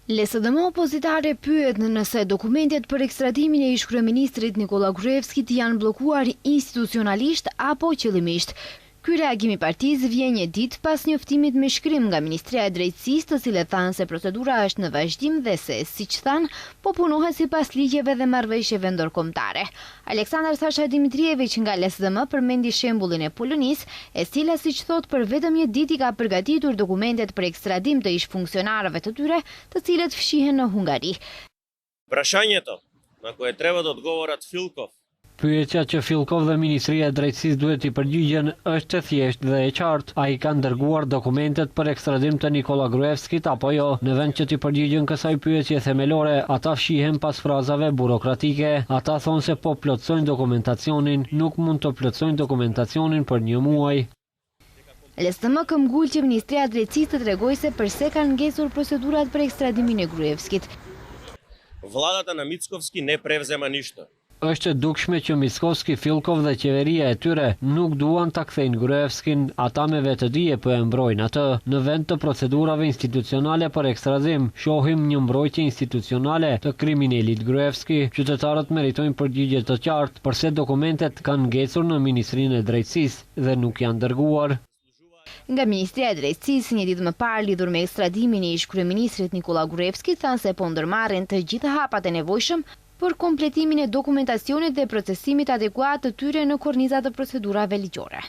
LSDM opozitare pyet nëse dokumentet për ekstradimin e ish-kryeministrit Nikola Gruevskit janë bllokuar institucionalisht apo qëllimisht. Ky reagim i partisë vjen një ditë pas njoftimit me shkrim nga Ministria e Drejtësisë, të cilët thanë se procedura është në vazhdim dhe se, siç thanë, po punohet sipas ligjeve dhe marrëveshjeve ndërkombëtare. Aleksandar Sasha Dimitriević nga LSDM përmendi shembullin e Polonisë, e cila siç thot për vetëm një ditë i ka përgatitur dokumentet për ekstradim të ish-funksionarëve të tyre, të cilët fshihen në Hungari. Прашањето на кое треба да одговорат Филков. Pyetja që Fillkov dhe Ministria e Drejtësisë duhet i përgjigjen është e thjeshtë dhe e qartë. Ai ka dërguar dokumentet për ekstradim të Nikola Gruevskit apo jo? Në vend që t'i përgjigjen kësaj pyetje themelore, ata fshihen pas frazave burokratike. Ata thonë se po plotësojnë dokumentacionin, nuk mund të plotësojnë dokumentacionin për një muaj. LSDM këmbgul që Ministria e Drejtësisë të tregojë se pse kanë ngecur procedurat për ekstradimin e Gruevskit. Владата на Мицковски не превзема ништо. Është e dukshme që Mickovski, Fillkov dhe qeveria e tyre nuk duan ta kthejnë Gruevskin, ata me vetëdije po e mbrojnë atë. Në vend të procedurave institucionale për ekstradim, shohim një mbrojtje institucionale të kriminalit Gruevski. Qytetarët meritojnë përgjigje të qartë përse dokumentet kanë ngecur në Ministrinë e Drejtësisë dhe nuk janë dërguar. Nga Ministria e Drejtësisë, një ditë më parë lidhur me ekstradimin e ish-kryeministrit Nikola Gruevskit, thanë se po ndërmarrin të gjitha hapat e nevojshëm për kompletimin e dokumentacionit dhe procesimit adekuat të tyre në kornizat të procedurave ligjore.